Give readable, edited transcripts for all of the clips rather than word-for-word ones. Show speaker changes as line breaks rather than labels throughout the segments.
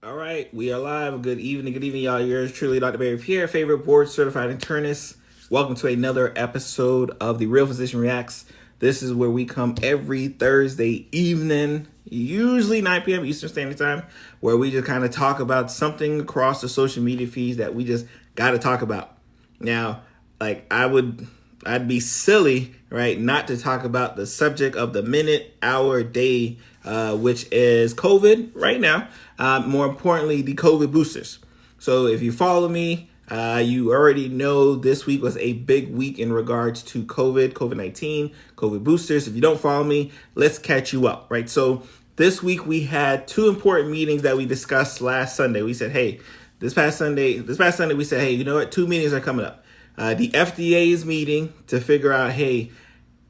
All right, we are live. Good evening, y'all. Yours truly, Dr. Pierre, favorite board certified internist. Welcome to another episode of The Real Physician Reacts. This is where we come every Thursday evening, usually 9 p.m. Eastern Standard Time, where we just kind of talk about something across the social media feeds that we just got to talk about. Now, I'd be silly, right, not to talk about the subject of the minute, hour, day, which is COVID right now. More importantly, the COVID boosters. So if you follow me, you already know this week was a big week in regards to COVID-19, COVID boosters. If you don't follow me, let's catch you up, right? So this week we had two important meetings that we discussed last Sunday. We said, hey, this past Sunday, we said, hey, you know what? Two meetings are coming up. The FDA's meeting to figure out, hey,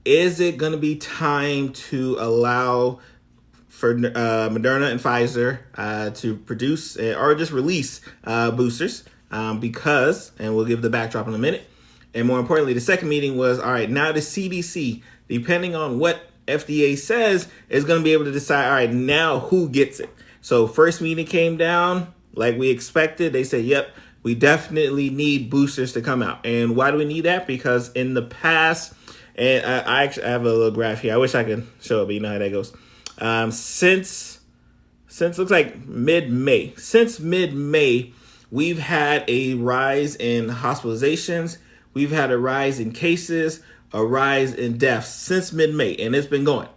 is it going to be time to allow for Moderna and Pfizer to produce or just release boosters because, and we'll give the backdrop in a minute. And more importantly, the second meeting was, all right, now the CDC, depending on what FDA says, is going to be able to decide, all right, now who gets it. So first meeting came down like we expected. They said, yep, we definitely need boosters to come out. And why do we need that? Because in the past, and I actually have a little graph here. I wish I could show it, but you know how that goes. Since looks like mid-May. Since mid-May, we've had a rise in hospitalizations. We've had a rise in cases, a rise in deaths since mid-May, and it's been going.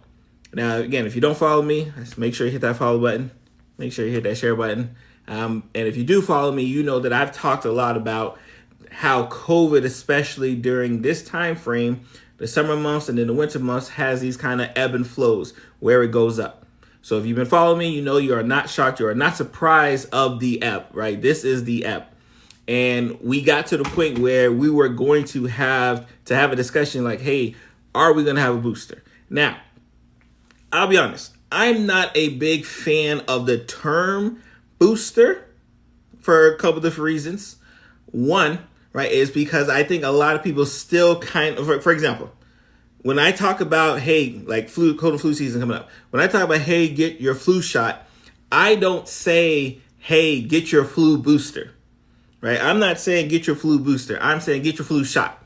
Now, again, if you don't follow me, just make sure you hit that follow button. Make sure you hit that share button. And if you do follow me, you know that I've talked a lot about how COVID, especially during this time frame, the summer months and then the winter months, has these kind of ebb and flows where it goes up. So if you've been following me, you know you are not shocked, you are not surprised of the ebb, right? This is the ebb. And we got to the point where we were going to have a discussion like, hey, are we going to have a booster? Now, I'll be honest, I'm not a big fan of the term booster for a couple different reasons. One, right, is because I think a lot of people still kind of, for example, when I talk about, hey, like cold and flu season coming up, when I talk about, hey, get your flu shot, I don't say, hey, get your flu booster, right? I'm not saying get your flu booster. I'm saying get your flu shot.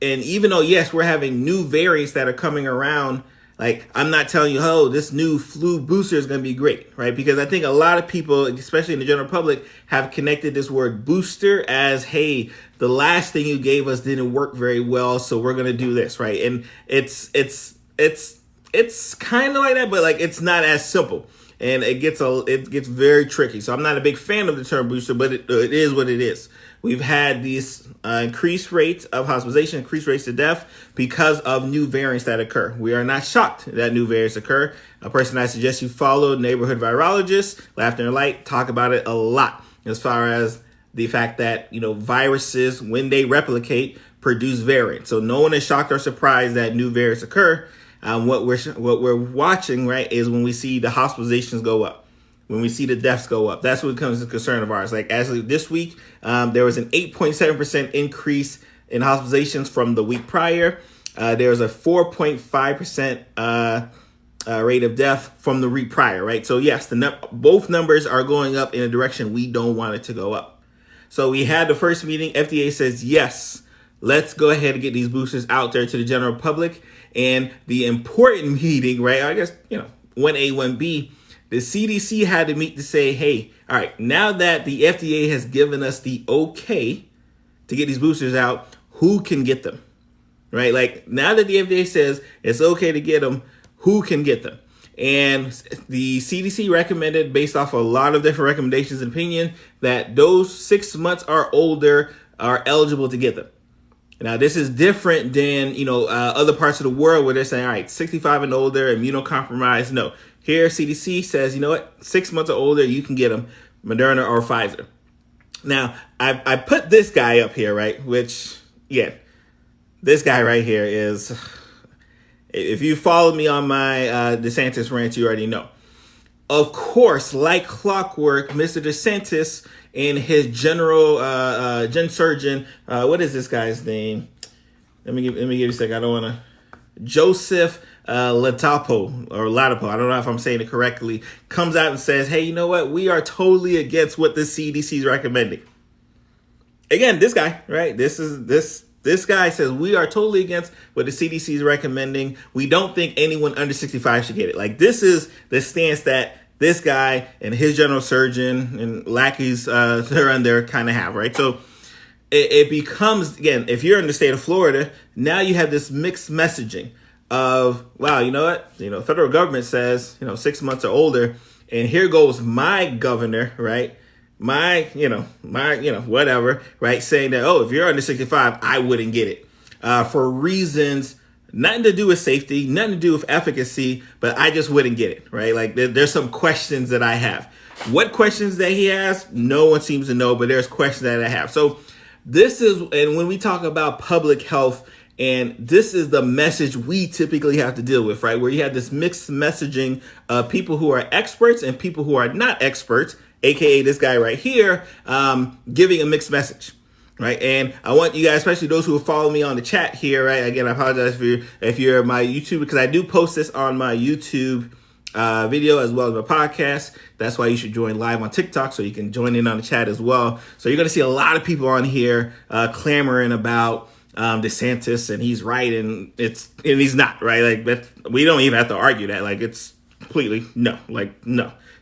And even though, yes, we're having new variants that are coming around, like, I'm not telling you, oh, this new flu booster is going to be great, right? Because I think a lot of people, especially in the general public, have connected this word booster as, hey, the last thing you gave us didn't work very well, so we're going to do this, right? And it's kind of like that, but like it's not as simple. And it gets very tricky. So I'm not a big fan of the term booster, but it is what it is. We've had these increased rates of hospitalization, increased rates of death because of new variants that occur. We are not shocked that new variants occur. A person I suggest you follow, neighborhood virologist, Laughter and Light, talk about it a lot as far as the fact that, you know, viruses, when they replicate, produce variants. So no one is shocked or surprised that new variants occur. What we're watching, right, is when we see the hospitalizations go up, when we see the deaths go up. That's what becomes a concern of ours. Like, as this week, there was an 8.7% increase in hospitalizations from the week prior. There was a 4.5% rate of death from the week prior, right? So yes, both numbers are going up in a direction we don't want it to go up. So we had the first meeting. FDA says, yes, let's go ahead and get these boosters out there to the general public. And the important meeting, right, I guess, 1A, 1B, the CDC had to meet to say, hey, all right, now that the FDA has given us the okay to get these boosters out, who can get them, right? Like, now that the FDA says it's okay to get them, who can get them? And the CDC recommended, based off a lot of different recommendations and opinion, that those 6 months or older are eligible to get them. Now, this is different than, other parts of the world where they're saying, all right, 65 and older, immunocompromised. No, here CDC says, you know what, 6 months or older, you can get them, Moderna or Pfizer. Now, I put this guy up here, right, which, yeah, this guy right here is, if you followed me on my DeSantis rant, you already know. Of course, like clockwork, Mr. DeSantis and his general gen surgeon, what is this guy's name? Let me give you a second. I don't want to Joseph Ladapo, I don't know if I'm saying it correctly, comes out and says, hey, you know what? We are totally against what the CDC is recommending. Again, this guy, right? This guy says we are totally against what the CDC is recommending. We don't think anyone under 65 should get it. Like, this is the stance that this guy and his general surgeon and lackeys they're on there kind of have, right? So it becomes, again, if you're in the state of Florida, now you have this mixed messaging of, wow, you know what? Federal government says, 6 months or older, and here goes my governor, right? My whatever, right? Saying that, oh, if you're under 65, I wouldn't get it for reasons, nothing to do with safety, nothing to do with efficacy, but I just wouldn't get it, right? Like there's some questions that I have. What questions that he has, no one seems to know, but there's questions that I have. So this is, and when we talk about public health, and this is the message we typically have to deal with, right? Where you have this mixed messaging of people who are experts and people who are not experts, AKA this guy right here, giving a mixed message, right? And I want you guys, especially those who follow me on the chat here, right? Again, I apologize if you're my YouTube, because I do post this on my YouTube video as well as my podcast. That's why you should join live on TikTok so you can join in on the chat as well. So you're going to see a lot of people on here clamoring about DeSantis, and he's right and he's not, right? Like, we don't even have to argue that. Like, it's completely no,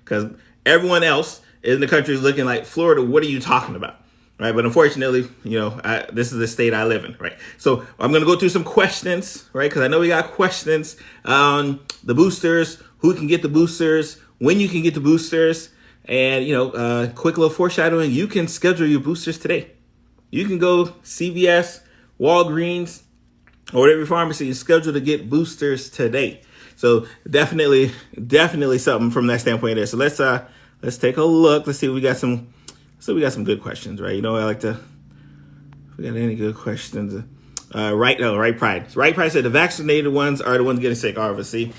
because everyone else in the country is looking like, Florida, what are you talking about? Right. But unfortunately, this is the state I live in. Right. So I'm going to go through some questions. Right. Because I know we got questions on the boosters, who can get the boosters, when you can get the boosters. And, quick little foreshadowing. You can schedule your boosters today. You can go CVS, Walgreens, or whatever pharmacy and schedule to get boosters today. So definitely something from that standpoint there. So let's take a look. Let's see if we got some good questions, right? I like to, if we got any good questions. Right Pride. Right Pride said the vaccinated ones are the ones getting sick, obviously.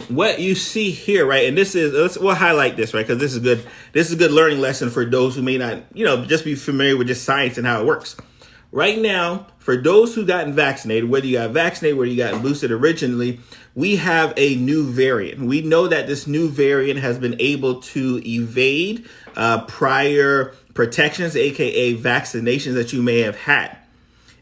What you see here, right? And we'll highlight this, right? Because this is good. This is a good learning lesson for those who may not, just be familiar with just science and how it works. Right now, for those who gotten vaccinated, whether you got vaccinated, whether you got boosted originally, we have a new variant. We know that this new variant has been able to evade prior protections, aka vaccinations that you may have had.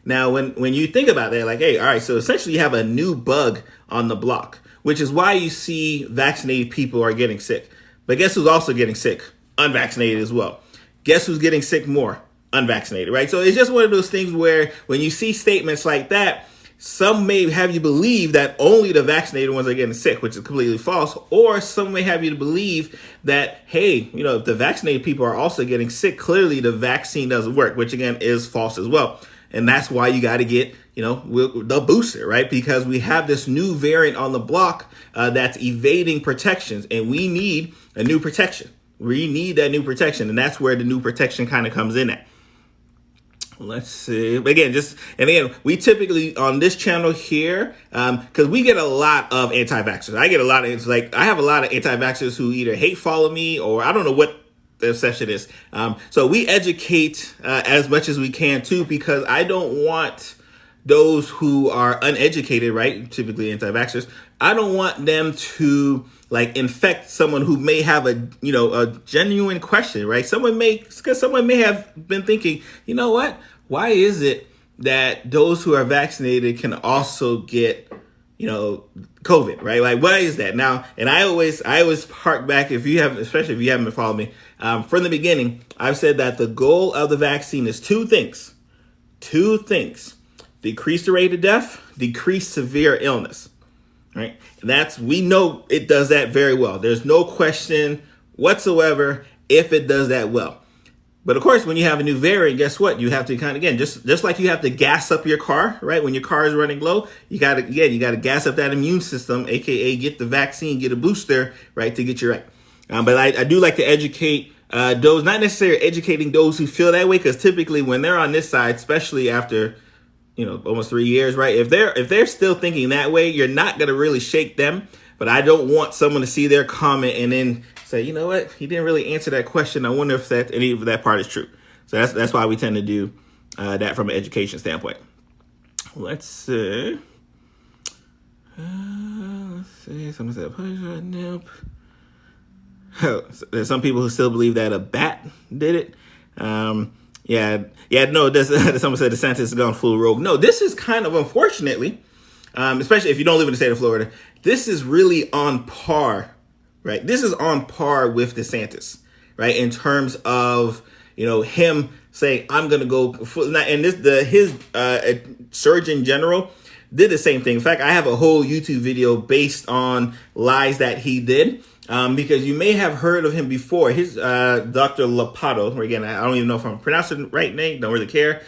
Now, when you think about that, like, hey, all right, so essentially you have a new bug on the block, which is why you see vaccinated people are getting sick. But guess who's also getting sick? Unvaccinated as well. Guess who's getting sick more? Unvaccinated, right? So it's just one of those things where when you see statements like that, some may have you believe that only the vaccinated ones are getting sick, which is completely false. Or some may have you to believe that, hey, if the vaccinated people are also getting sick, clearly the vaccine doesn't work, which again is false as well. And that's why you got to get, the booster, right? Because we have this new variant on the block that's evading protections, and we need a new protection. We need that new protection, and that's where the new protection kind of comes in at. Let's see. Again, we typically on this channel here, because we get a lot of anti-vaxxers. I have a lot of anti-vaxxers who either hate follow me or I don't know what the session is. So we educate as much as we can too, because I don't want those who are uneducated, right? Typically anti-vaxxers. I don't want them to infect someone who may have a genuine question, right? Because someone may have been thinking, you know what? Why is it that those who are vaccinated can also get, COVID, right? Like, why is that? Now, and I always hark back, especially if you haven't been following me, from the beginning, I've said that the goal of the vaccine is two things. Decrease the rate of death, decrease severe illness, right? And we know it does that very well. There's no question whatsoever if it does that well. But of course, when you have a new variant, guess what? You have to just like you have to gas up your car, right? When your car is running low, you got to gas up that immune system, aka get the vaccine, get a booster, right, to get you right. But I do like to educate those, not necessarily educating those who feel that way, because typically when they're on this side, especially after almost 3 years, right? If they're still thinking that way, you're not going to really shake them. But I don't want someone to see their comment and then say, you know what, he didn't really answer that question. I wonder if any of that part is true. So that's why we tend to do that from an education standpoint. Let's see. Let's see. Someone said, nope. There's some people who still believe that a bat did it. No, someone said DeSantis is gone full rogue. No, this is kind of, unfortunately, especially if you don't live in the state of Florida, this is really on par, right? This is on par with DeSantis, right? In terms of, him saying, I'm going to go full, and his Surgeon General did the same thing. In fact, I have a whole YouTube video based on lies that he did. Because you may have heard of him before. His Dr. Lapato, or again, I don't even know if I'm pronouncing the right name, don't really care.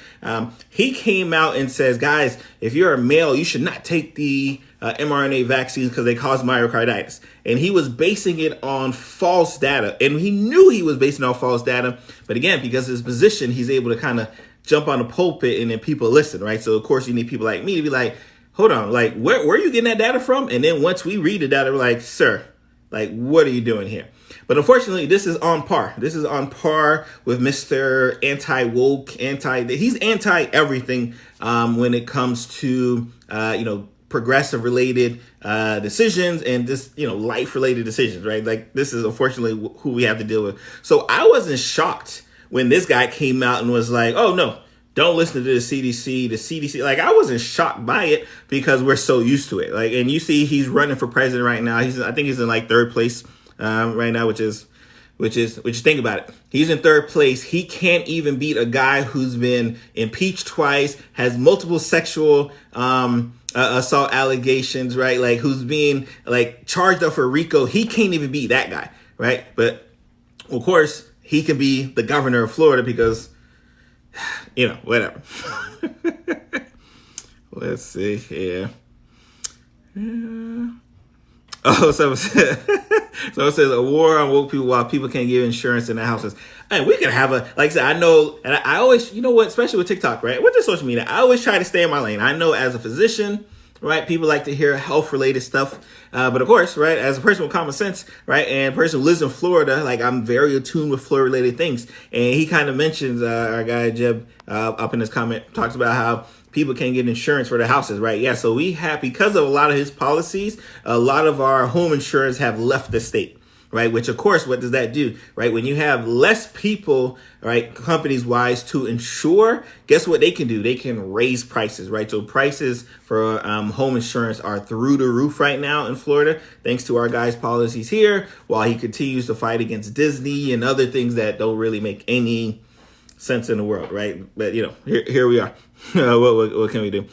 He came out and says, guys, if you're a male, you should not take the mRNA vaccines because they cause myocarditis. And he was basing it on false data. And he knew he was basing it on false data. But again, because of his position, he's able to kind of jump on the pulpit and then people listen, right? So, of course, you need people like me to be like, hold on, like, where are you getting that data from? And then once we read the data, we're like, sir, like, what are you doing here? But unfortunately, this is on par. This is on par with Mr. Anti-Woke, he's anti-everything when it comes to, progressive-related decisions and just, life-related decisions, right? Like, this is unfortunately who we have to deal with. So I wasn't shocked when this guy came out and was like, oh, no, don't listen to the CDC. The CDC, like, I wasn't shocked by it because we're so used to it. Like, and you see, he's running for president right now. I think he's in like third place right now, which think about it. He's in third place. He can't even beat a guy who's been impeached twice, has multiple sexual assault allegations, right? Like, who's being like charged up for RICO. He can't even beat that guy, right? But of course, he can be the governor of Florida because, whatever. Let's see here. Oh, someone says a war on woke people while people can't get insurance in their houses. And we can have like I said, I know, and I always, especially with TikTok, right? With the social media, I always try to stay in my lane. I know as a physician, right, people like to hear health-related stuff. But of course, right, as a person with common sense, right, and a person who lives in Florida, like, I'm very attuned with Florida-related things. And he kind of mentions, our guy Jeb up in his comment, talks about how people can't get insurance for their houses, right? Yeah, so we have, because of a lot of his policies, a lot of our home insurance have left the state, right? Which, of course, what does that do, right? When you have less people, right, companies-wise to insure, guess what they can do? They can raise prices, right? So prices for home insurance are through the roof right now in Florida, thanks to our guy's policies here, while he continues to fight against Disney and other things that don't really make any sense in the world, right? But, here we are. What can we do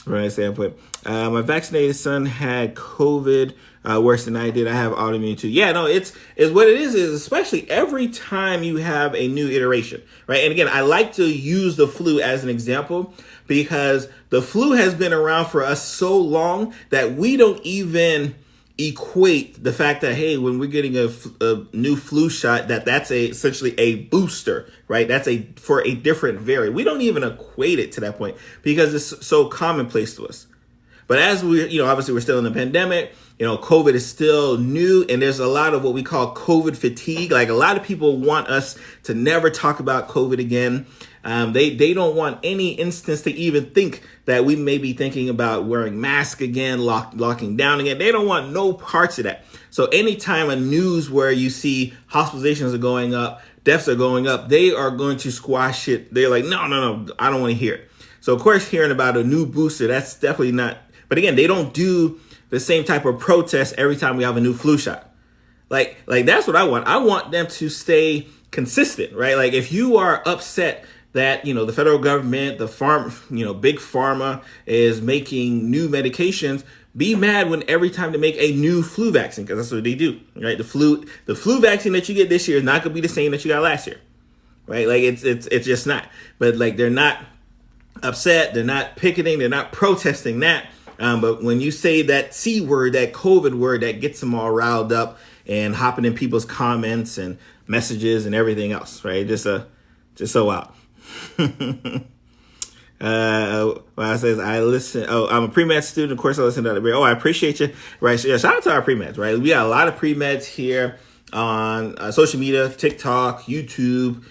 from that standpoint? My vaccinated son had COVID worse than I did. I have autoimmune too. Yeah, no, it's what it is especially every time you have a new iteration, right? And again, I like to use the flu as an example because the flu has been around for us so long that we don't even equate the fact that, hey, when we're getting a new flu shot, that's essentially a booster, right? That's for a different variant. We don't even equate it to that point because it's so commonplace to us. But as we, obviously we're still in the pandemic, COVID is still new, and there's a lot of what we call COVID fatigue. Like, a lot of people want us to never talk about COVID again. They don't want any instance to even think that we may be thinking about wearing masks again, locking down again. They don't want no parts of that. So anytime a news where you see hospitalizations are going up, deaths are going up, they are going to squash it. They're like, no, I don't want to hear it. So of course, hearing about a new booster, that's definitely not. But again, they don't do the same type of protest every time we have a new flu shot. Like that's what I want. I want them to stay consistent, right? Like, if you are upset that, the federal government, the big pharma is making new medications, be mad when every time they make a new flu vaccine, because that's what they do, right? The flu vaccine that you get this year is not going to be the same that you got last year, right? Like, it's just not. But like, they're not upset, they're not picketing, they're not protesting that. But when you say that C word, that COVID word, that gets them all riled up and hopping in people's comments and messages and everything else, right? Just so out. Well, says I listen. Oh, I'm a pre-med student. Of course, I listen to that. Oh, I appreciate you. Right. So, yeah, shout out to our pre-meds, right? We got a lot of pre-meds here on social media, TikTok, YouTube,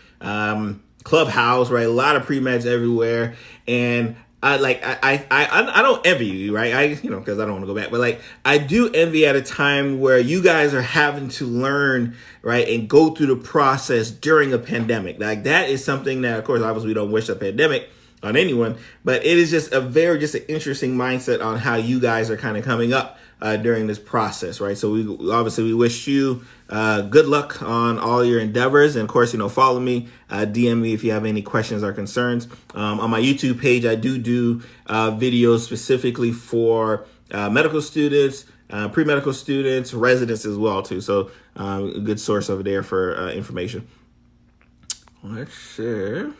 Clubhouse, right? A lot of pre-meds everywhere. And I don't envy you, right? Because I don't want to go back, but like I do envy at a time where you guys are having to learn, right, and go through the process during a pandemic. Like that is something that, of course, obviously we don't wish a pandemic on anyone, but it is just an interesting mindset on how you guys are kind of coming up during this process, right? So we wish you good luck on all your endeavors, and of course, follow me, DM me if you have any questions or concerns. On my YouTube page, I do videos specifically for medical students, pre-medical students, residents as well too. So a good source over there for information. Let's share.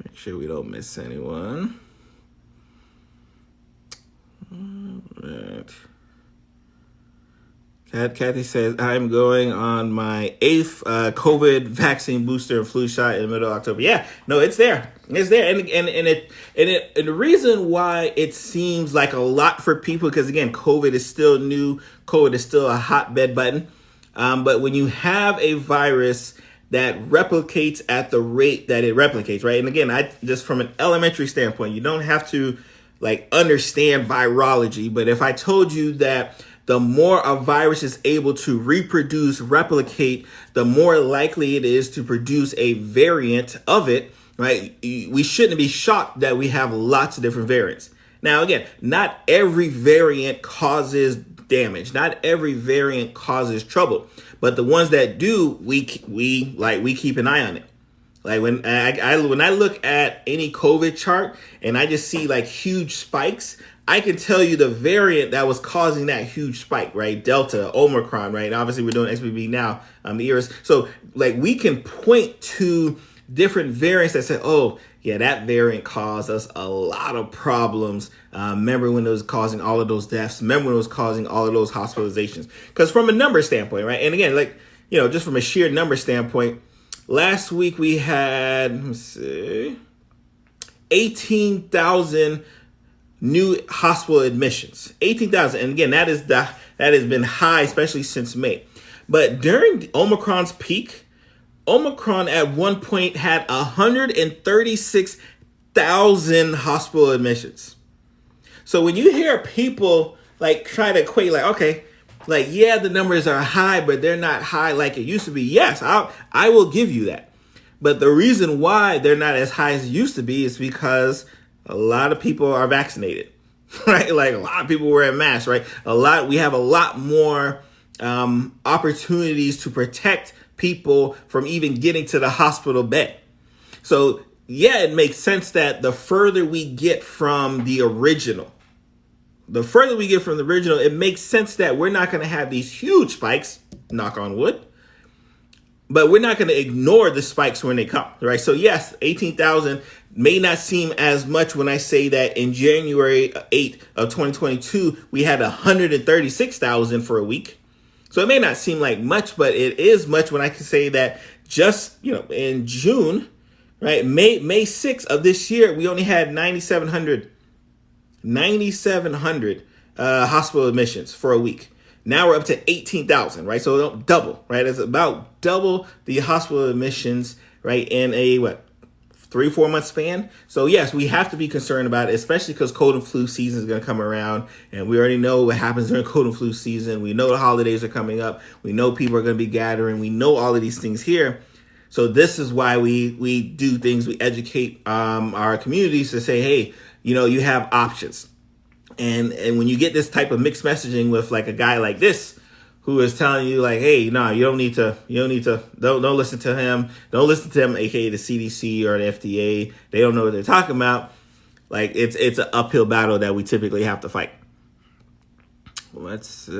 Make sure we don't miss anyone. Right. Kathy says, I'm going on my 8th COVID vaccine booster and flu shot in the middle of October. Yeah, no, it's there. It's there. And the reason why it seems like a lot for people, because again, COVID is still new. COVID is still a hotbed button. But when you have a virus that replicates at the rate that it replicates, right? And again, just from an elementary standpoint, you don't have to understand virology, but if I told you that the more a virus is able to reproduce, replicate, the more likely it is to produce a variant of it, right? We shouldn't be shocked that we have lots of different variants. Now, again, not every variant causes damage. Not every variant causes trouble, but the ones that do, we keep an eye on it. Like when I look at any COVID chart and I just see huge spikes, I can tell you the variant that was causing that huge spike, right? Delta, Omicron, right? And obviously we're doing XBB now, the eras. So we can point to different variants that say, oh yeah, that variant caused us a lot of problems. Remember when it was causing all of those deaths? Remember when it was causing all of those hospitalizations? Because from a number standpoint, right? And again, just from a sheer number standpoint, last week we had, 18,000 new hospital admissions. 18,000. And again, that has been high, especially since May. But during Omicron's peak, Omicron at one point had 136,000 hospital admissions. So when you hear people try to equate okay, yeah, the numbers are high, but they're not high like it used to be. Yes, I will give you that. But the reason why they're not as high as it used to be is because a lot of people are vaccinated, right? A lot of people wear masks, right? We have a lot more opportunities to protect people from even getting to the hospital bed. So yeah, it makes sense that the further we get from the original, it makes sense that we're not going to have these huge spikes, knock on wood, but we're not going to ignore the spikes when they come, right? So yes, 18,000 may not seem as much when I say that in January 8th of 2022, we had 136,000 for a week. So it may not seem like much, but it is much when I can say that just, in June, right, May 6th of this year, we only had 9,700 hospital admissions for a week. Now we're up to 18,000, right? So double, right? It's about double the hospital admissions, right, in a 3-4 month span. So yes, we have to be concerned about it, especially because cold and flu season is going to come around, and we already know what happens during cold and flu season. We know the holidays are coming up. We know people are going to be gathering. We know all of these things here. So this is why we do things. We educate our communities to say, hey, you have options. And when you get this type of mixed messaging with a guy like this, who is telling you hey, no, don't listen to him. Don't listen to him, aka the CDC or the FDA. They don't know what they're talking about. It's an uphill battle that we typically have to fight. Let's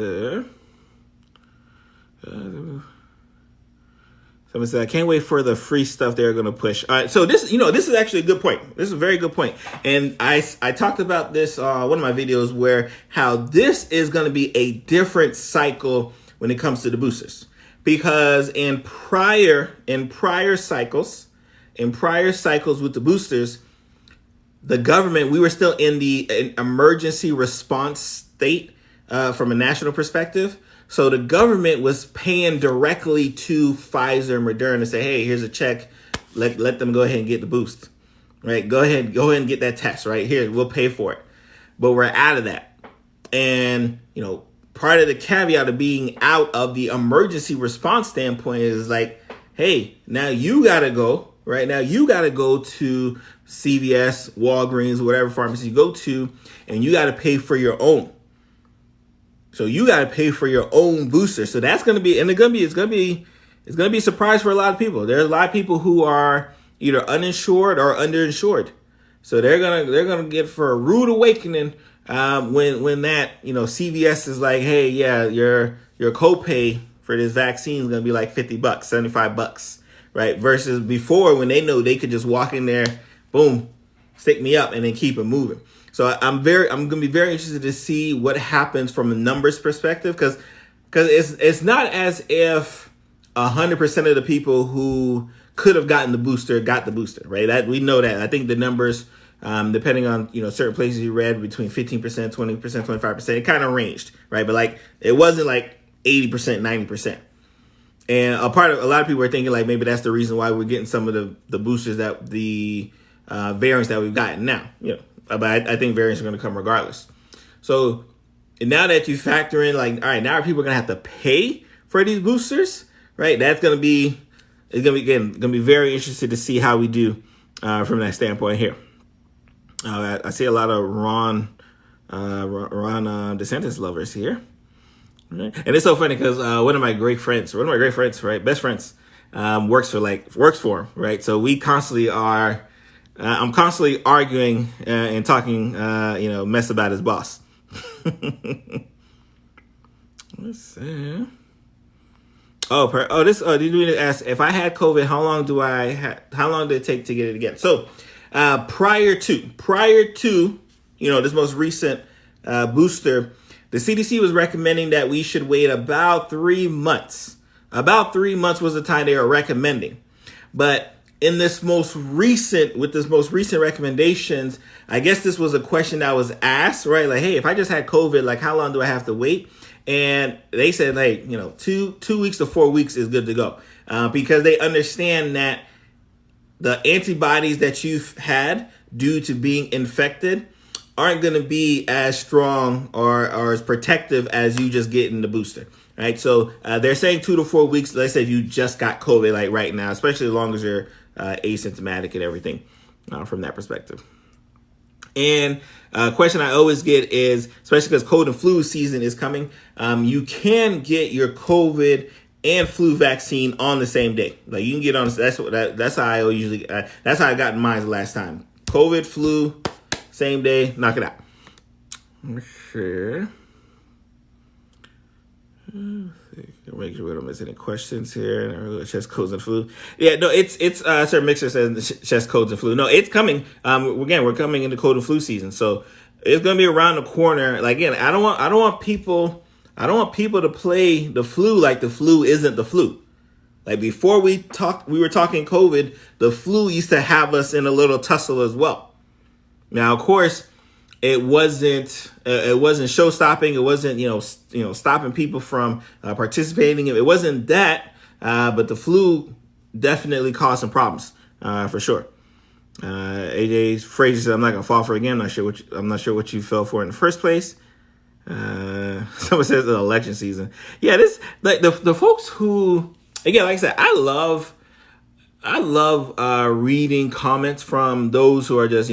someone said, I can't wait for the free stuff they're going to push. All right, so this is actually a good point. This is a very good point. And I talked about this on one of my videos where how this is going to be a different cycle when it comes to the boosters. Because in prior cycles with the boosters, the government, we were still in the emergency response state from a national perspective. So the government was paying directly to Pfizer and Moderna to say, hey, here's a check. Let them go ahead and get the boost. right? Go ahead and get that test, right? Here, we'll pay for it. But we're out of that. And, part of the caveat of being out of the emergency response standpoint is like, hey, now you got to go, right? Now you got to go to CVS, Walgreens, whatever pharmacy you go to, and you got to pay for your own. So you got to pay for your own booster. So that's going to be, and it's going to be a surprise for a lot of people. There's a lot of people who are either uninsured or underinsured. So they're gonna get for a rude awakening when that CVS is like, hey, yeah, your copay for this vaccine is gonna be like $50, $75, right? Versus before when they know they could just walk in there, boom, stick me up, and then keep it moving. So I'm gonna be very interested to see what happens from a numbers perspective, because it's not as if 100% of the people who could have gotten the booster got the booster, right? That we know that. I think the numbers, depending on certain places you read, between 15%, 20%, 25%, it kind of ranged, right? But like it wasn't like 80%, 90%. And a lot of people are thinking like maybe that's the reason why we're getting some of the boosters, that the variants that we've gotten now. But I think variants are going to come regardless. So now that you factor in like, all right, now people are going to have to pay for these boosters, right? It's going to be very interesting to see how we do from that standpoint here. I see a lot of Ron DeSantis lovers here, right? And it's so funny because one of my great friends, right, best friends, works for him, right? So we constantly are. I'm constantly arguing and talking, mess about his boss. Let's see. Did you ask if I had COVID? How long did it take to get it again? So, prior to this most recent booster, the CDC was recommending that we should wait about 3 months. About 3 months was the time they were recommending. But with this most recent recommendations, I guess this was a question that was asked, right? Like, hey, if I just had COVID, like, how long do I have to wait? And they said, like, 2 weeks to 4 weeks is good to go, because they understand that the antibodies that you've had due to being infected aren't going to be as strong or as protective as you just getting the booster, right? So they're saying 2 to 4 weeks. Let's say if you just got COVID, like right now, especially as long as you're asymptomatic and everything from that perspective. And a question I always get is, especially because cold and flu season is coming, you can get your COVID and flu vaccine on the same day. Like you can get on. That's how I usually. That's how I got mine the last time. COVID, flu, same day. Knock it out. Sure. Make sure we don't miss any questions here. Chest colds and flu. Yeah, no, it's Sir Mixer says chest colds and flu. No, it's coming. Again, we're coming into cold and flu season, so it's gonna be around the corner. Like again, I don't want people to play the flu like the flu isn't the flu. Like before we were talking COVID, the flu used to have us in a little tussle as well. Now, of course, it wasn't show stopping. It wasn't stopping people from participating. It wasn't that, but the flu definitely caused some problems for sure. AJ Frazier said, "I'm not gonna fall for it again. I'm not sure what you fell for in the first place." Someone says the election season. Yeah, this like the folks who, again, like I said, I love reading comments from those who are just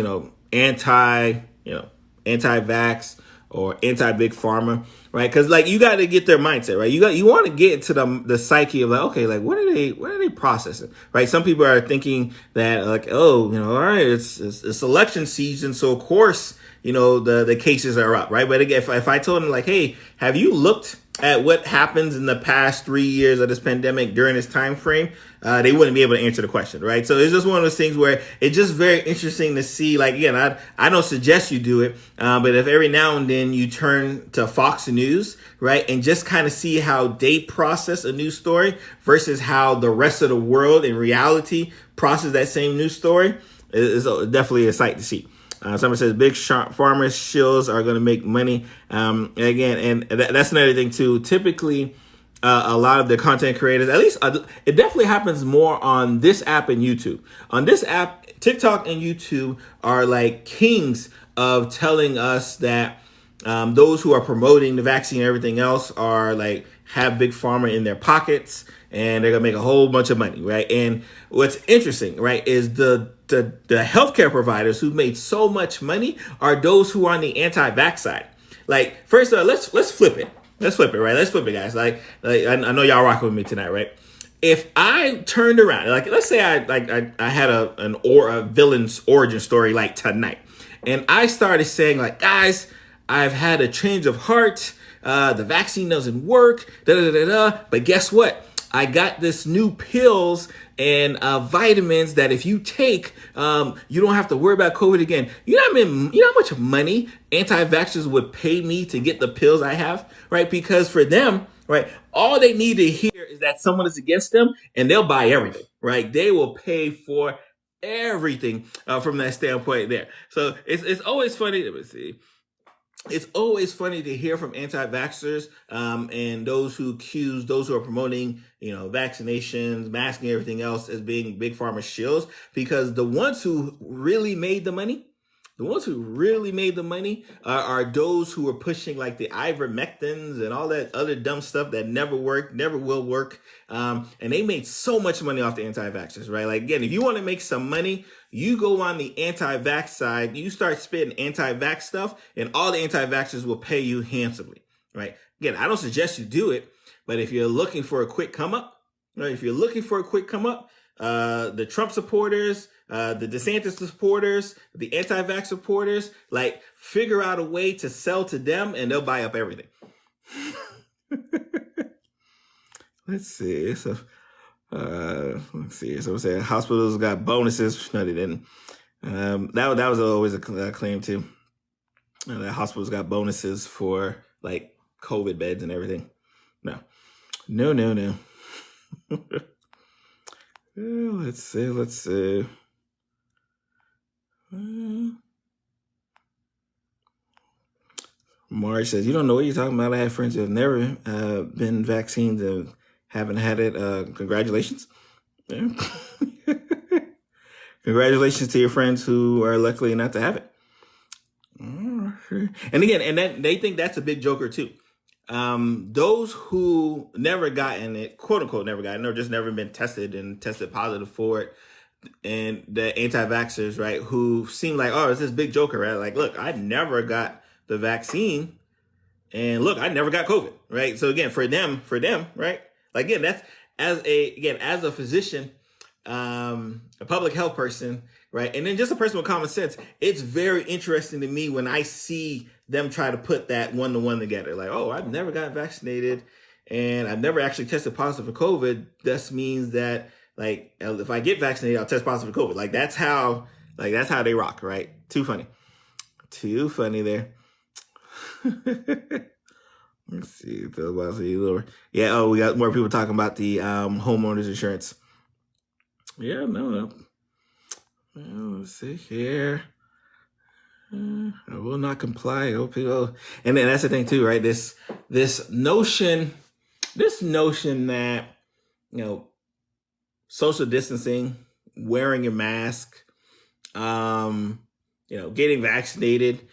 anti-vax or anti-big pharma, right? Because like you got to get their mindset, right? You want to get into the psyche of like, okay, like what are they processing, right? Some people are thinking that like, all right, it's election season, so of course the cases are up, right? But again, if I told them like, hey, have you looked at what happens in the past 3 years of this pandemic during this time frame, they wouldn't be able to answer the question, right? So it's just one of those things where it's just very interesting to see. Like again, I don't suggest you do it, but if every now and then you turn to Fox News, right, and just kind of see how they process a news story versus how the rest of the world in reality process that same news story, is definitely a sight to see. Someone says big pharma shills are going to make money. Again, and that's another thing too. Typically, a lot of the content creators, at least it definitely happens more on this app and YouTube. On this app, TikTok and YouTube are like kings of telling us that those who are promoting the vaccine and everything else are like have big pharma in their pockets and they're gonna make a whole bunch of money, right? And what's interesting, right, is the healthcare providers who made so much money are those who are on the anti-vax side. Like, first of all, let's flip it. Let's flip it, right? Let's flip it, guys. Like I know y'all rocking with me tonight, right? If I turned around, like let's say I had a villain's origin story like tonight, and I started saying like, guys, I've had a change of heart. The vaccine doesn't work. Da da da da. But guess what? I got this new pills and vitamins that if you take, you don't have to worry about COVID again. You know how much money anti-vaxxers would pay me to get the pills I have, right? Because for them, right, all they need to hear is that someone is against them and they'll buy everything, right? They will pay for everything from that standpoint there. So it's always funny. Let me see. It's always funny to hear from anti-vaxxers and those who accuse those who are promoting, vaccinations, masking, everything else as being big pharma shills, because the ones who really made the money, are those who are pushing like the ivermectins and all that other dumb stuff that never worked, never will work. And they made so much money off the anti-vaxxers, right? Like, again, if you want to make some money, you go on the anti-vax side, you start spitting anti-vax stuff, and all the anti-vaxxers will pay you handsomely, right? Again, I don't suggest you do it, but if you're looking for a quick come up, right? The Trump supporters, the DeSantis supporters, the anti-vax supporters, like figure out a way to sell to them and they'll buy up everything. Let's see. So, Someone said hospitals got bonuses. No, they didn't. That was always a claim too. That hospitals got bonuses for like COVID beds and everything. No. Let's see. Marge says, you don't know what you're talking about. I have friends who have never been vaccinated and haven't had it. Congratulations. Yeah. Congratulations to your friends who are lucky not to have it. And again, they think that's a big joker too. Those who never gotten it, quote unquote, never gotten it, or just never been tested and tested positive for it, and the anti-vaxxers, right, who seem like, oh, it's this big joker, right? Like, look, I never got the vaccine, and look, I never got COVID, right? So again, for them, right? Like, again, that's as a physician, a public health person, right? And then just a person with common sense, it's very interesting to me when I see them try to put that one-to-one together. Like, oh, I've never got vaccinated and I've never actually tested positive for COVID. This means that, like, if I get vaccinated, I'll test positive for COVID. Like, that's how they rock, right? Too funny there. Let's see. Yeah. Oh, we got more people talking about the homeowners insurance. Yeah. No. Let's see here. I will not comply. Oh, people. And then that's the thing too, right? This notion that, social distancing, wearing your mask, getting vaccinated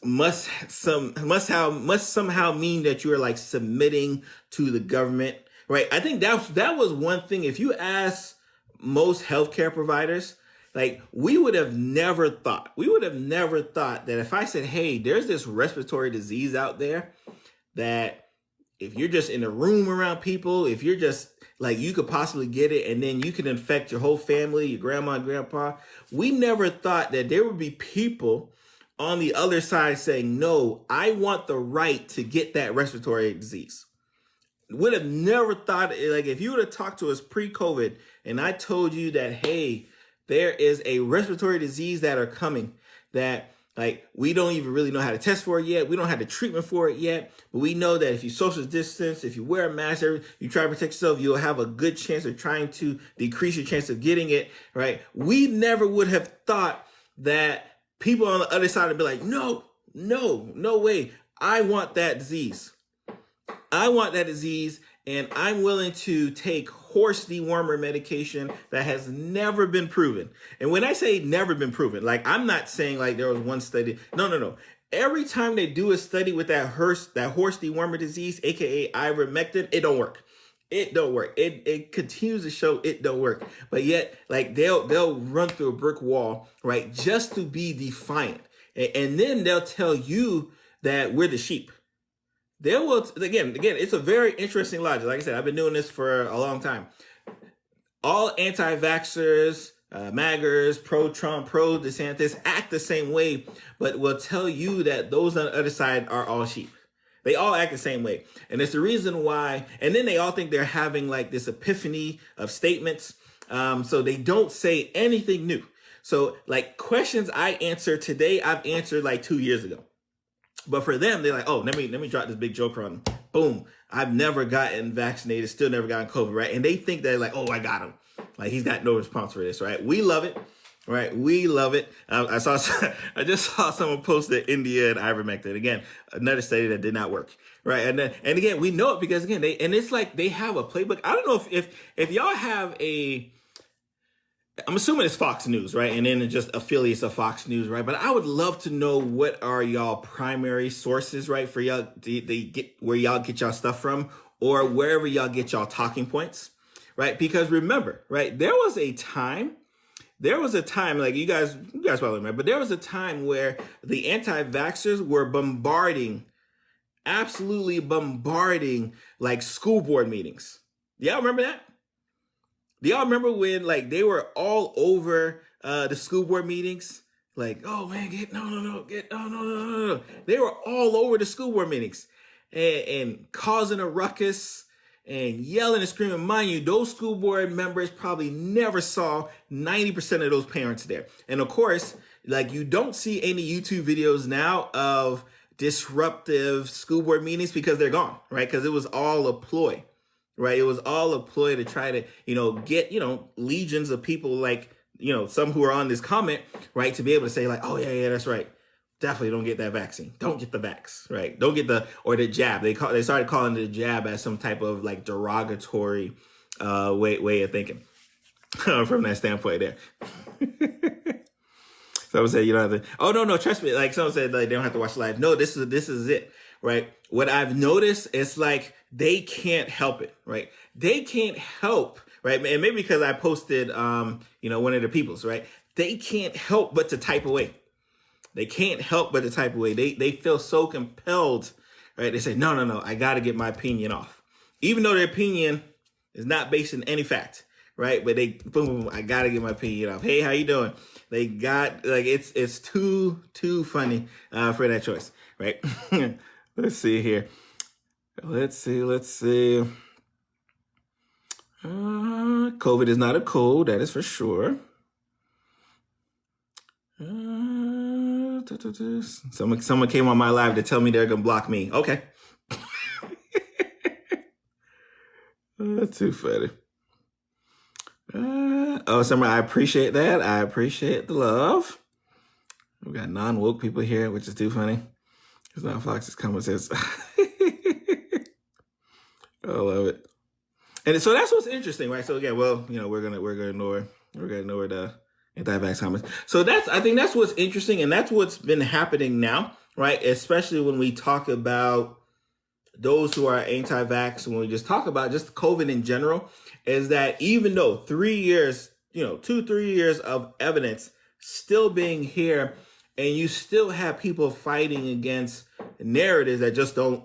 must somehow mean that you are like submitting to the government, right? I think that was one thing. If you ask most healthcare providers, like, we would have never thought that if I said, hey, there's this respiratory disease out there that if you're just in a room around people, if you're just like, you could possibly get it and then you can infect your whole family, your grandma and grandpa. We never thought that there would be people on the other side saying, no, I want the right to get that respiratory disease. Would have never thought, like, if you would have talked to us pre-COVID and I told you that, hey, there is a respiratory disease that are coming that, like, we don't even really know how to test for it yet. We don't have the treatment for it yet. But we know that if you social distance, if you wear a mask, you try to protect yourself, you'll have a good chance of trying to decrease your chance of getting it, right? We never would have thought that people on the other side would be like, no way. I want that disease. and I'm willing to take horse dewormer medication that has never been proven. And when I say never been proven, like I'm not saying like there was one study. No. Every time they do a study with that horse dewormer disease, aka ivermectin, it don't work. It don't work. It continues to show it don't work. But yet, like they'll run through a brick wall, right, just to be defiant. And then they'll tell you that we're the sheep. They will again. It's a very interesting logic. Like I said, I've been doing this for a long time. All anti-vaxxers, MAGers, pro-Trump, pro-DeSantis act the same way, but will tell you that those on the other side are all sheep. They all act the same way. And it's the reason why, and then they all think they're having like this epiphany of statements. So they don't say anything new. So like questions I answer today, I've answered like 2 years ago. But for them, they're like, oh, let me drop this big joke on them. Boom. I've never gotten vaccinated, still never gotten COVID, right? And they think that like, oh, I got him. Like he's got no response for this, right? We love it, right? We love it. I just saw someone post that India and ivermectin. Again, another study that did not work, right? And again, we know it because again, it's like they have a playbook. I don't know if y'all have I'm assuming it's Fox News, right? And then just affiliates of Fox News, right? But I would love to know what are y'all primary sources, right? For y'all, where y'all get y'all stuff from, or wherever y'all get y'all talking points, right? Because remember, right? There was a time, like you guys probably remember, but there was a time where the anti-vaxxers were absolutely bombarding like school board meetings. Y'all remember that? Do y'all remember when like they were all over the school board meetings? Like, oh man, no. They were all over the school board meetings and causing a ruckus and yelling and screaming. Mind you, those school board members probably never saw 90% of those parents there. And of course, like you don't see any YouTube videos now of disruptive school board meetings because they're gone, right? Because it was all a ploy. Right. It was all a ploy to try to, get, legions of people like, some who are on this comment, right, to be able to say like, oh, yeah, that's right. Definitely don't get that vaccine. Don't get the vax. Right. Don't get the jab. They started calling the jab as some type of like derogatory way of thinking from that standpoint there. Someone said, you don't have to. Oh, no, trust me. Like someone said, like, they don't have to watch live. No, this is it. Right. What I've noticed is like they can't help it. Right. They can't help. Right. And maybe because I posted, one of the people's. Right. They can't help but to type away. They can't help but to type away. They feel so compelled. Right. They say, no. I got to get my opinion off, even though their opinion is not based in any fact. Right. But boom, I got to get my opinion off. Hey, how you doing? They got like it's too funny for that choice. Right. Let's see here. Let's see. COVID is not a cold, that is for sure. Someone came on my live to tell me they're gonna block me. Okay. Too funny. Summer, I appreciate that. I appreciate the love. We got non-woke people here, which is too funny. It's not Fox's comment says. I love it. And so that's what's interesting, right? So again, well, we're gonna ignore the anti-vax comments. So I think that's what's interesting, and that's what's been happening now, right? Especially when we talk about those who are anti-vax, when we just talk about just COVID in general, is that even though 3 years, 2-3 years of evidence still being here, and you still have people fighting against narratives that just don't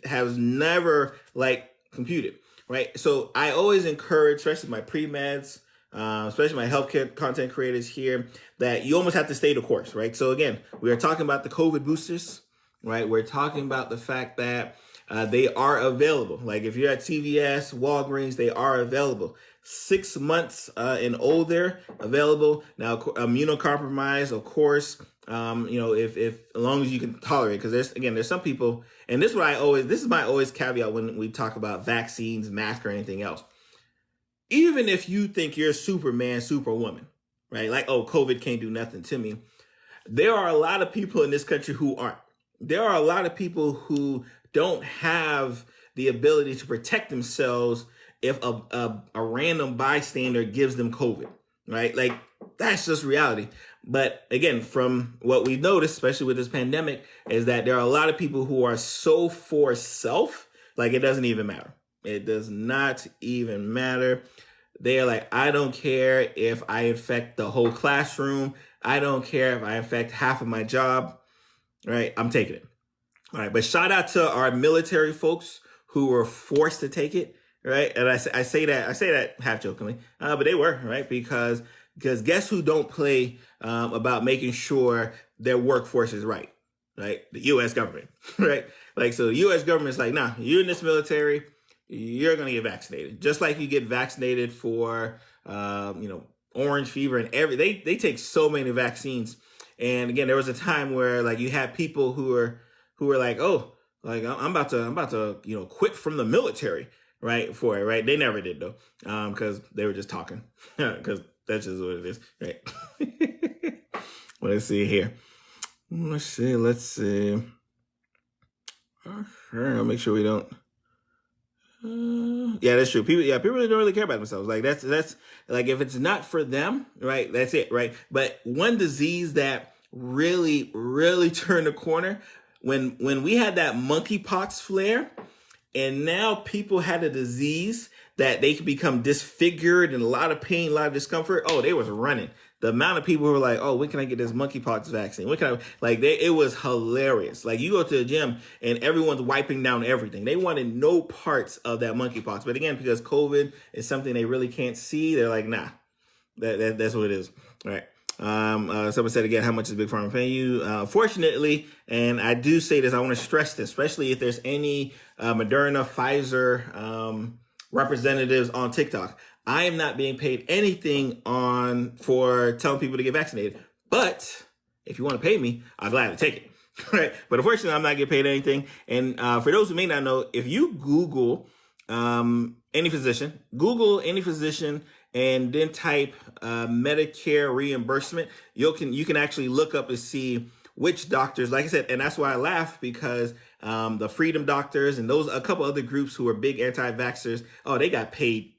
has never computed, right? So I always encourage, especially my pre-meds, especially my healthcare content creators here, that you almost have to stay the course, right? So again, we are talking about the COVID boosters, right? We're talking about the fact that they are available. Like if you're at CVS, Walgreens, they are available. 6 months and older available. Now, immunocompromised, of course, if as long as you can tolerate, because there's some people, and this is my always caveat when we talk about vaccines, masks, or anything else. Even if you think you're Superman, Superwoman, right? Like, oh, COVID can't do nothing to me. There are a lot of people in this country who aren't. There are a lot of people who don't have the ability to protect themselves if a random bystander gives them COVID, right? Like, that's just reality. But again, from what we've noticed, especially with this pandemic, is that there are a lot of people who are so for self, like it doesn't even matter. It does not even matter. They are like, I don't care if I infect the whole classroom. I don't care if I infect half of my job, right? I'm taking it. All right. But shout out to our military folks who were forced to take it, right? And I say that half jokingly, but they were, right? Because guess who don't play about making sure their workforce is right? The U.S. government, right? Like, so the U.S. government's like, nah, you're in this military, you're going to get vaccinated. Just like you get vaccinated for, orange fever and they take so many vaccines. And again, there was a time where like you had people who were like, oh, like I'm about to, quit from the military, right? For it, right? They never did though. Cause they were just talking cause that's just what it is, right? Let's see here. Let's see. I'll make sure we don't. Yeah, that's true. People really don't really care about themselves. Like that's like, if it's not for them, right? That's it, right? But one disease that really, really turned the corner when we had that monkeypox flare, and now people had a disease that they could become disfigured and a lot of pain, a lot of discomfort. Oh, they was running. The amount of people who were like, oh, when can I get this monkeypox vaccine? It was hilarious. Like, you go to the gym and everyone's wiping down everything. They wanted no parts of that monkeypox. But again, because COVID is something they really can't see, they're like, nah, that's what it is. All right. Someone said again, how much is Big Pharma paying you? Fortunately, and I do say this, I want to stress this, especially if there's any Moderna, Pfizer representatives on TikTok. I am not being paid anything for telling people to get vaccinated. But if you want to pay me, I'll gladly take it. Right? But unfortunately, I'm not getting paid anything. And for those who may not know, if you Google any physician, and then type Medicare reimbursement, you can actually look up to see which doctors, like I said, and that's why I laugh, because the Freedom Doctors and a couple other groups who are big anti-vaxxers, they got paid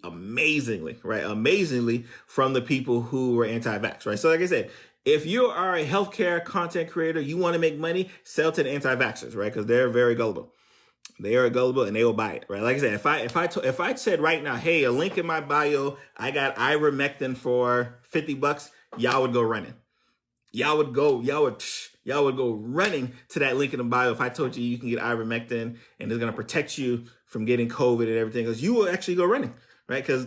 amazingly, right? Amazingly from the people who were anti-vax, right? So like I said, if you are a healthcare content creator, you want to make money, sell to the anti-vaxxers, right? Because they're very gullible. They are gullible and they will buy it, right? Like I said, if I said right now, hey, a link in my bio, I got ivermectin for $50, y'all would go running. Y'all would go running to that link in the bio if I told you can get ivermectin and it's going to protect you from getting COVID and everything, because you will actually go running, right? Because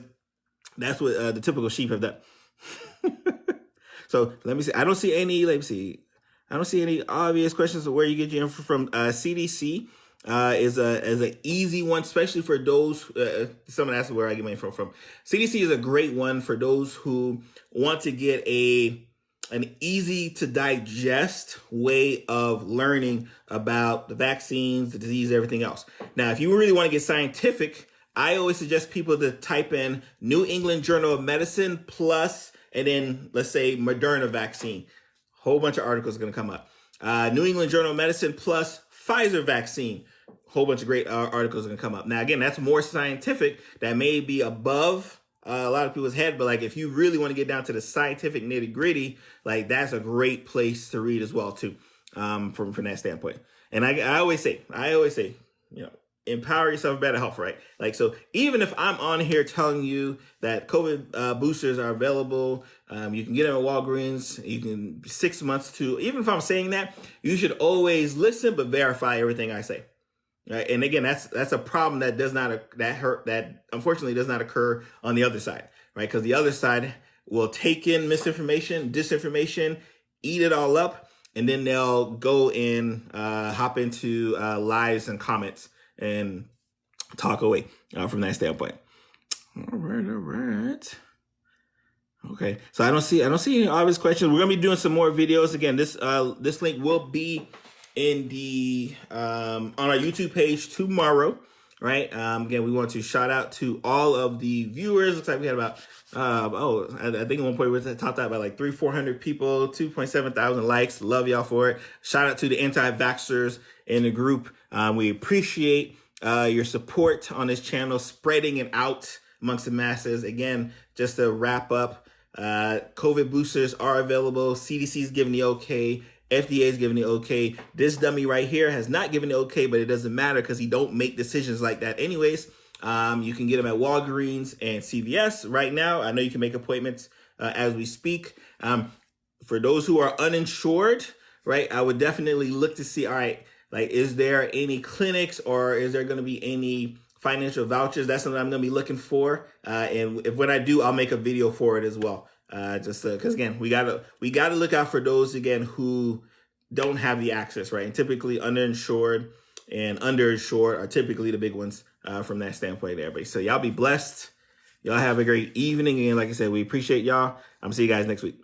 that's what the typical sheep have done. So let me see. I don't see any obvious questions of where you get your info from. CDC is an easy one, especially for those. Someone asked where I get my info from. CDC is a great one for those who want to get an easy to digest way of learning about the vaccines, the disease, everything else. Now, if you really want to get scientific, I always suggest people to type in New England Journal of Medicine plus, and then let's say Moderna vaccine. Whole bunch of articles are going to come up. New England Journal of Medicine plus Pfizer vaccine. Whole bunch of great articles are going to come up. Now, again, that's more scientific. That may be above a lot of people's head, but like, if you really want to get down to the scientific nitty gritty, like, that's a great place to read as well too, from that standpoint. And I always say, empower yourself, better health, right? Like, so even if I'm on here telling you that COVID boosters are available, you can get them at Walgreens, you can 6 months to, even if I'm saying that, you should always listen, but verify everything I say. Right. And again, that's a problem that unfortunately does not occur on the other side, right? Because the other side will take in misinformation, disinformation, eat it all up, and then they'll go and hop into lives and comments and talk away from that standpoint. All right. Okay. So I don't see any obvious questions. We're gonna be doing some more videos. Again, this link will be in the on our YouTube page tomorrow, right? Again, we want to shout out to all of the viewers. Looks like we had about I think at one point we topped out by like 400 people, 2.7 thousand likes. Love y'all for it. Shout out to the anti-vaxxers in the group. We appreciate your support on this channel, spreading it out amongst the masses. Again, just to wrap up, COVID boosters are available. CDC is giving the okay. FDA is giving the okay. This dummy right here has not given the okay, but it doesn't matter because he don't make decisions like that anyways. You can get them at Walgreens and CVS right now. I know you can make appointments as we speak. For those who are uninsured, right, I would definitely look to see, all right, like, is there any clinics or is there going to be any financial vouchers? That's something I'm going to be looking for. And when I do, I'll make a video for it as well. Just because again, we gotta look out for those again who don't have the access, right? And typically underinsured and underinsured are typically the big ones from that standpoint, everybody. So y'all be blessed. Y'all have a great evening. And like I said, we appreciate y'all. I'm gonna see you guys next week.